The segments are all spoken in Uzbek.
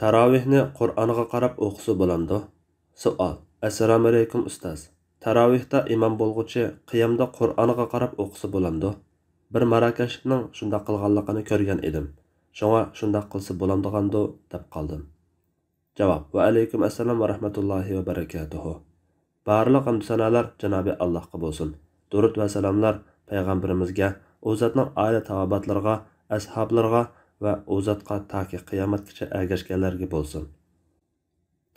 Taravihni Qur'onga qarab o'qisa bo'lamdi? Savol. Assalomu alaykum ustoz. Taravihda imom bo'lg'uchi qiyamda Qur'onga qarab o'qisa bo'lamdi? Bir Marokashning shunda qilganligini ko'rgan edim. Shunga shunda qilsa bo'lamdigandi deb qoldim. Javob. Va alaykum assalom va rahmatullohi va barakatuhu. Barliq hamd sanolar Janobi Allohga bo'lsin. Durud va salomlar payg'ambarimizga, u zotning oila tavobatlariga, ashablarga va u zotga toki qiyomatgacha ergashganlarga bo'lsin.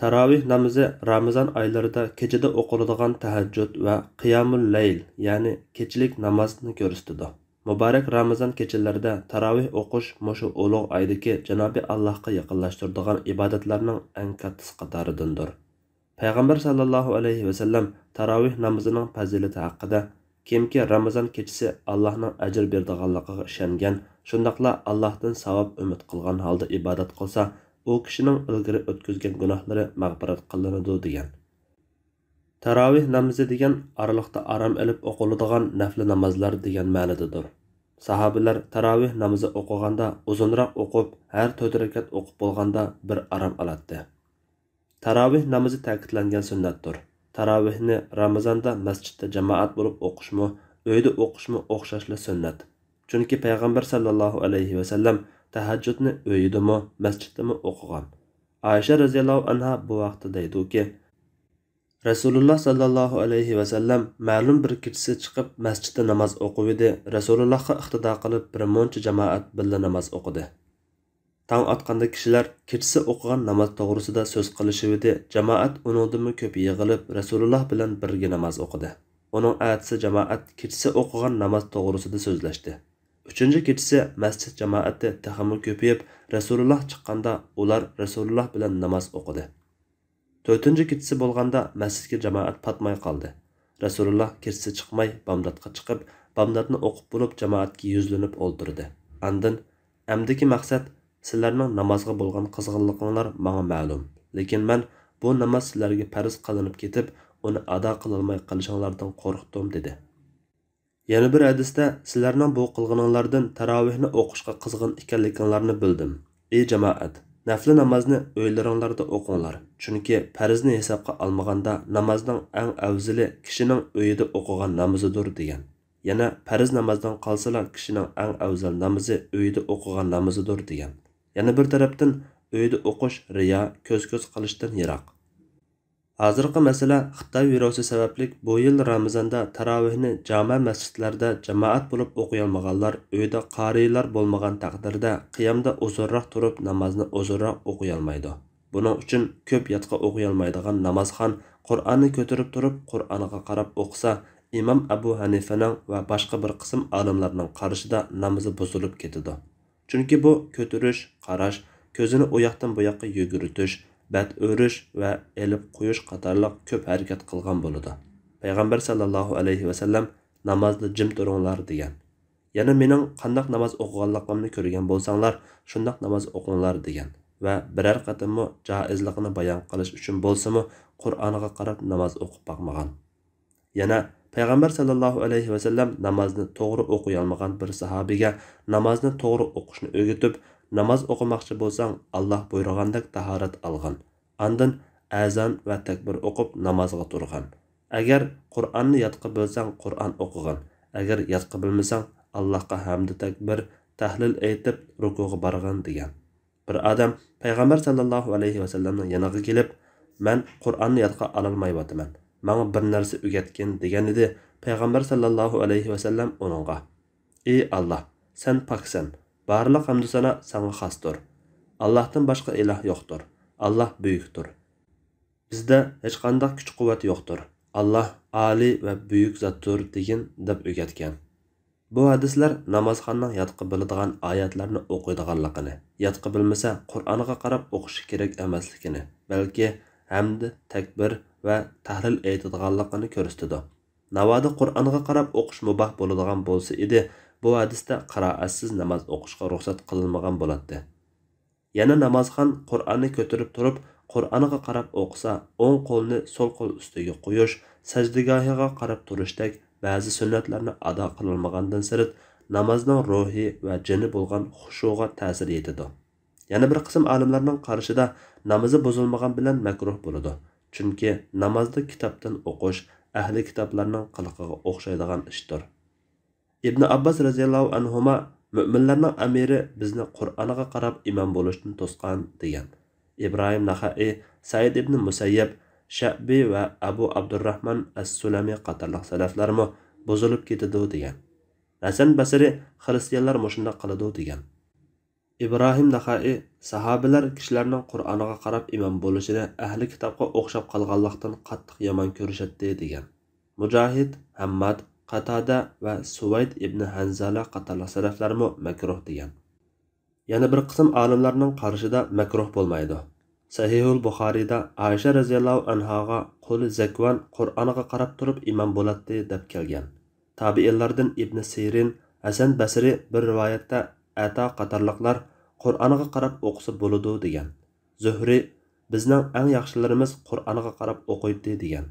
Taravih namozi Ramazon oylarida kechada o'qiladigan tahajjud va qiyamul layl, ya'ni kechilik namozni ko'rsatadi. Muborak Ramazon kechalarida taravih o'qish mushu ulug' oydagi Janobi Allohga yaqinlashtiradigan ibodatlarning eng kattasi qatoridandir. Payg'ambar sallallohu alayhi va sallam taravih namozining fazilati haqida kimki Ramazon kechasi Allohning ajr beradiganligiga ishongan, shundaqla Allohdan savob umid qilgan holda ibodat qilsa, u kishining ilgari o'tkazgan gunohlari mag'firat qilinadi degan. Taravih namozi degan oraliqda aram olib o'qiladigan nafl namozlar degan ma'nodadir. Sahobalar taravih namozi o'qiganda uzunroq o'qib, har 4 rakat o'qib bo'lganda bir aram oladi. Taravih namozi ta'kidlangan sunnatdir. Taravihni Ramazonda masjidda jamoat bo'lib o'qishmi, uyda o'qishmi o'xshashli sunnat. Chunki payg'ambar sallallohu alayhi va sallam tahajjudni uyidami, masjiddami o'qigan. Aisha radhiyallohu anha bu vaqtda deydi-ki, Rasululloh sallallohu alayhi va sallam ma'lum bir kechasi chiqib masjidda namoz o'qib edi. Rasulullohga iqtido qilib bir muncha jamoat birga namoz o'qidi. Tong otganda kishilar kechasi o'qigan namoz to'g'risida so'z qilishibdi. Jamoat uningdimi ko'p yig'ilib Rasululloh bilan birga namoz o'qidi. Uning atisi jamoat kechasi o'qigan namoz to'g'risida so'zlashdi. 3-kechasi masjid jamoati taxmi ko'payib, Rasululloh chiqqanda ular Rasululloh bilan namoz o'qidi. 4-kechasi bo'lganda masjidga jamoat patmay qoldi. Rasululloh kechasi chiqmay bomdodga chiqib, bomdodni o'qib bo'lib jamoatga yuzlanib o'ldirdi. Andin amdiki maqsad sizlarning namozga bo'lgan qizg'inliqinglar menga ma'lum. Lekin men bu namoz sizlarga farz qilinib ketib, uni ado qilolmay qolishinglardan qo'rqdim dedi. Yana bir hadisda sizlarning bu qilganinglardan taravihni o'qishga qizg'in ekanliginglarni bildim. Ey jamoat, nafl namozni uylaringlarda o'qinglar. Chunki farzni hisobga olmaganda namozning eng afzali kishining uyida o'qigan namozidir degan. Yana farz namozdan qolsalar kishining eng afzal namozi uyida o'qigan namozidir degan. Yana bir tarafdan uyda o'qish riyo, ko'z-ko'z qilishdan yiroq. Hozirgi masala Xitoy virusi sababli bu yil Ramazonda taravihni jami masjidlarda jamoat bo'lib o'qiy olmaganlar uyda qarilar bo'lmagan taqdirda qiyamda uzunroq turib namozni uzunroq o'qiy olmaydi. Buning uchun ko'p yotqa o'qiy olmaydigan namozxon Qur'onni ko'tarib turib Qur'onga qarab o'qisa, Imom Abu Hanifaning va boshqa bir qism olimlarning qarashida namozi buzilib ketadi. Chunki bu ko'tarish, qarash, ko'zini u yoqdan bu yoqqa yuguritish, bat o'rish va elib qo'yish qatorliq ko'p harakat qilgan bo'ladi. Payg'ambar sallallohu alayhi va sallam namozda jim turinglar degan. Yana mening qanday namoz o'qiganligimni ko'rgan bo'lsanglar, shunday namoz o'qinglar degan va biror qatimmi joizligini bayon qilish uchun bo'lsa-mu Qur'onga qarab namoz o'qib boqmagan. Yana Payg'ambar sallallohu alayhi va sallam namozni to'g'ri o'qiy olmagan bir sahobiga namozni to'g'ri o'qishni o'rgatib, namoz o'qimoqchi bo'lsang, Alloh buyurgandek tahorat olgan. Andin azon va takbir o'qib namozga turgan. Agar Qur'onni yodqa bilsang, Qur'on o'qigan. Agar yodqa bilmasang, Allohga hamd takbir, tahlil aytib rukuga borgan degan. Bir odam Payg'ambar sallallohu alayhi va sallamning yoniga kelib, "Men Qur'onni yodqa ololmayapman. Menga bir narsa o'rgatgin" degan edi. Payg'ambar sallallohu alayhi va sallam uningga: "Ey Alloh, sen poksan. Barliq hamd sana sana xosdir. Allohdan boshqa iloh yo'qdir. Alloh buyukdir. Bizda hech qanday kuch-quvvat yo'qdir. Alloh oliy va buyuk zotdir" degan deb o'rgatgan. Bu hadislar namozxonning yodqa biladigan oyatlarni o'qiydiganligini, yodqa bilmasa Qur'onga qarab o'qishi kerak emasligini, balki hamd, takbir va tahlil aytadiganligini ko'rsatadi. Navoda Qur'onga qarab o'qish muboh bo'ladigan bo'lsa edi, bu hadisda qiroatsiz namoz o'qishga ruxsat qilinmagan bo'ladi. Yana namozxon Qur'onni ko'tarib turib, Qur'onga qarab o'qisa, o'ng qo'lni so'l qo'l ustiga qo'yish, sajdagohiga qarab turishdek ba'zi sunnatlarni ado qilolmagandan sirt namozning ruhi va jini bo'lgan xushuga ta'sir etadi. Yana bir qism olimlarning qarashida namozi buzilmagan bilan makruh bo'ladi. Chunki namozda kitobdan o'qish ahli kitoblarning qiliqiga o'xshaydigan ishdir. Ibn Abbas radhiyallohu anhuma mu'minlarning amiri bizni Qur'onga qarab imom bo'lishdan to'sqan degan. İbrahim Naxai, Said ibn Musayyab, Sha'bi va Abu Abdurrahman as-Sulami qatorliq salaflarmi buzilib ketadi degan. Hasan Basri xristianlar mushunda qiladi degan. İbrahim Naxai sahabelar kishilarning Qur'onga qarab imom bo'lishini ahli kitobga o'xshab qolganlikdan qattiq yomon ko'rishadi degan. Mujahid, Hammad, Qatada va Suvayd ibn Hanzala qatorliq salaflarmi makruh degan. Yana bir qism olimlarning qarashida makruh bo'lmaydi. Sahihul Buxoriyda Aisha radhiyallohu anhaga qo'li Zakvan Qur'onga qarab turib imom bo'ladi deb kelgan. Tabiinlardan Ibn Sirin, Hasan Basri bir rivoyatda Ata qatorliqlar Qur'onga qarab o'qisa bo'ladi degan. Zuhri bizning eng yaxshilarimiz Qur'onga qarab o'qiydi degan.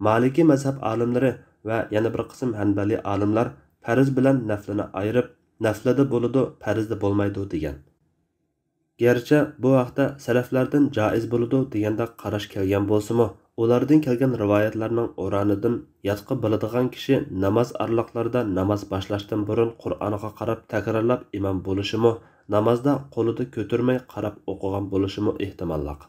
Maliki mazhab olimlari va yana bir qism Hanbali olimlar farz bilan naflini ayirib, naflida bo'ladi, farzda bo'lmaydi degan. Gerçi bu vaqtda salaflardan jaiz bo'ladi deganda qarash kelgan bo'lsa-mu, ulardan kelgan rivoyatlarning o'ranidan yatqi biladigan kishi namoz arliqlarida namoz boshlashdan burun Qur'onga qarab takrorlab imom bo'lishimi, namozda qo'lida ko'tarmay qarab o'qigan bo'lishimi ehtimolliq.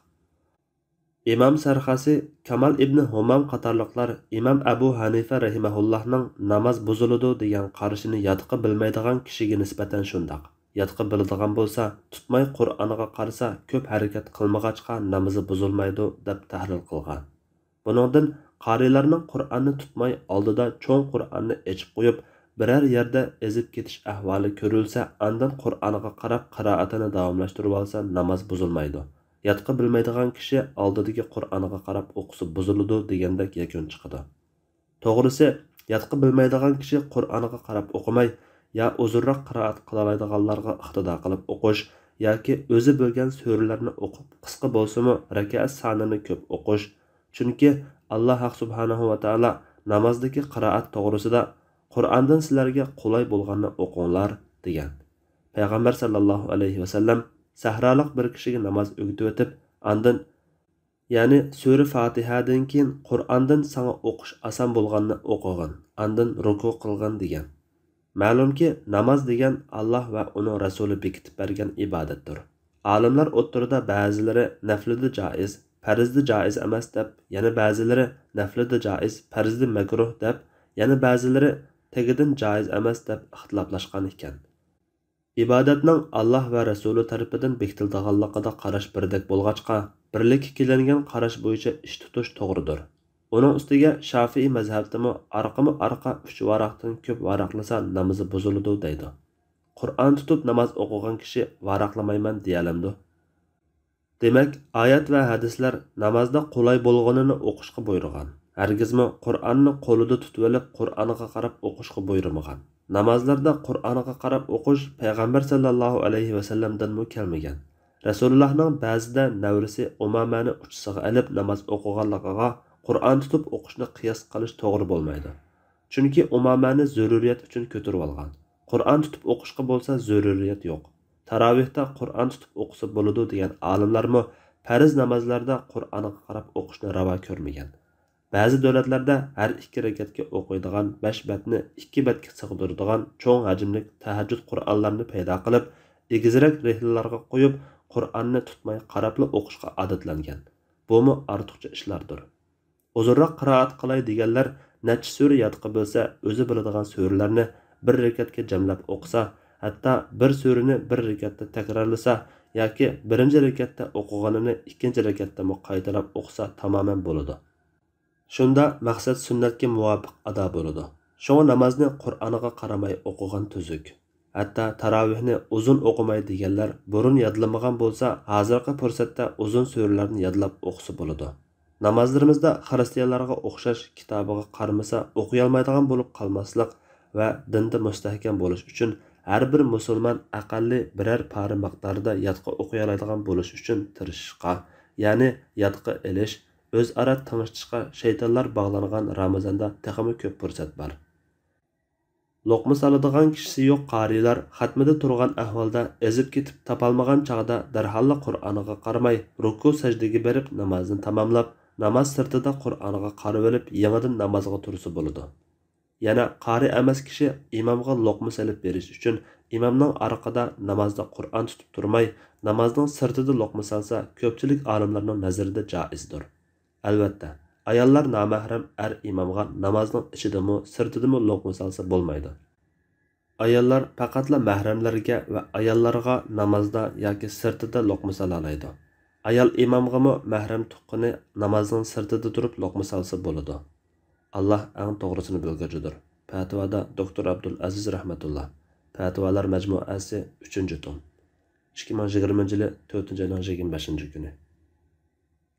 İmam Sarxasi, Kamal ibn Humam qatorliqlar İmam Abu Hanifa rahimahullohning namoz buziladi degan qarashini yatqi bilmaydigan kishiga nisbatan shundoq. Yatqi biladigan bo'lsa, tutmay Qur'onga qarasa, ko'p harakat qilmag'achqa namozi buzilmaydi deb tahlil qilgan. Buningdan qarilarning Qur'onni tutmay oldida cho'ng Qur'onni ochib qo'yib, biror yerda ezib ketish ahvoli ko'rilsa, andan Qur'onga qarab qiroatini davomlashtirib olsa, namoz buzilmaydi. Yatqi bilmaydigan kishi oldidagi Qur'onga qarab o'qisa buziladi degandek yakun chiqadi. To'g'risi, yatqi bilmaydigan kishi Qur'onga qarab o'qimay, ya uzunroq qiroat qiladiganlarga iqtido qilib o'qish yoki o'zi bilgan suralarni o'qib qisqa bo'lsa-mu rakat sonini ko'p o'qish. Chunki Alloh subhanahu va taolo namozdagi qiroat to'g'risida Qur'ondan sizlarga qulay bo'lganini o'qinglar degan. Payg'ambar sallallohu alayhi va sallam sahroliq bir kishiga namoz o'rgatib o'tib, andan ya'ni sura Fatihadan keyin Qur'ondan sana o'qish oson bo'lganini o'qig'in, andan ruku qilgan degan. Ma'lumki, namoz degan Alloh va uning rasuli bekitib bergan ibodatdir. Olimlar o'ttirida ba'zilari naflida joiz, farzda joiz emas deb, yana ba'zilari naflida joiz, farzda makruh deb, yana ba'zilari tegidan joiz emas deb ixtiloflashgan ekan. İbadatning Alloh va rasuli tarafidan bekitilganligida qarash birdek bo'lg'achqa, birlikka kelingan qarash bo'yicha ish tutish to'g'ridir. Onun ustiga Shafi'i mazhabida arqa 3 varaqdan ko'p varaqlasa namozi buziladi deydi. Qur'on tutib namoz o'qigan kishi varaqlamayman deyalamdi. Demak, oyat va hadislar namozda qulay bo'lganini o'qishga buyurgan. Hargizmi Qur'onni qo'lida tutib olib, Qur'onga qarab o'qishga buyurmagan. Namozlarda Qur'onga qarab o'qish payg'ambar sallallohu alayhi va sallamdan kelmagan. Rasulullohning ba'zida navrisi Umamani uchisiga olib namoz o'qiganligiga Qur'on tutib o'qishni qiyos qilish to'g'ri bo'lmaydi. Chunki Umamani zaruriyat uchun ko'tarib olgan. Qur'on tutib o'qishga bo'lsa zaruriyat yo'q. Tarovihda Qur'on tutib o'qisa bo'ladi degan olimlarmi farz namozlarda Qur'onga qarab o'qishni ravo ko'rmagan. Ba'zi davlatlarda har 2 rakatga o'qiydigan 5 betni 2 betga sig'diradigan cho'ng hajmli tahajjud Qur'onlarni paydo qilib, egizrak rehlalarga qo'yib, Qur'onni tutmay qarabli o'qishga odatlangan. Bumi ortiqcha ishlardir. Uzunroq qiroat qilay deganlar necha sura yodqa bilsa, o'zi biladigan suralarni bir rakatga jamlab o'qisa, hatto bir surani bir rakatda takrorlasa yoki birinchi rakatda o'qiganini ikkinchi rakatda qaytarib o'qisa tamoman bo'ladi. Shunda maqsad sunnatga muvofiq ado bo'ladi. Shunga namozni Qur'onga qaramay o'qigan tuzuk. Hatto tarovihni uzun o'qimay deganlar burun yodlamagan bo'lsa, hozirgi fursatda uzun suralarni yodlab o'qisa bo'ladi. Namozlarimizda xristianlarga o'xshash kitobiga qaramasa o'qiy olmaydigan bo'lib qolmaslik va dinda mustahkam bo'lish uchun har bir musulmon aqalli biror pari miqdorida yodqa o'qiy oladigan bo'lish uchun tirishishga, ya'ni yodqa elish, o'zaro tanishishga shaytonlar bog'langan Ramazonda texmi ko'p fursat bor. Loqma saladigan kishisi yo'q qarilar xatmida turgan ahvolda ezib ketib topolmagan chog'da darhol Qur'oniga qaramay, ruku sajdaga berib namozni tamomlab, namoz sirtida Qur'oniga qarab olib, yangidan namozga tursa bo'ladi. Yana qari emas kishi imomga loqma salib berish uchun imomning orqada namozda Qur'on tutib turmay, namozning sirtida loqma salsa, ko'pchilik olimlarning nazarida joizdir. Albatta, ayollar namahram imomga namozning ichidami, sirtidami loqma salsa bo'lmaydi. Ayollar faqatla mahramlarga va ayollarga namozda yoki sirtida loqma sala oladi. Ayol imomgami mahram tuqqani namozning sirtida turib loqma salsa bo'ladi. Allah eng to'g'risini bilguchidir. Fatvoda Doktor Abdul Aziz rahmatullah. Fatvolar majmuasi 3-tom. 2020 yili 4-oyning 25-kuni.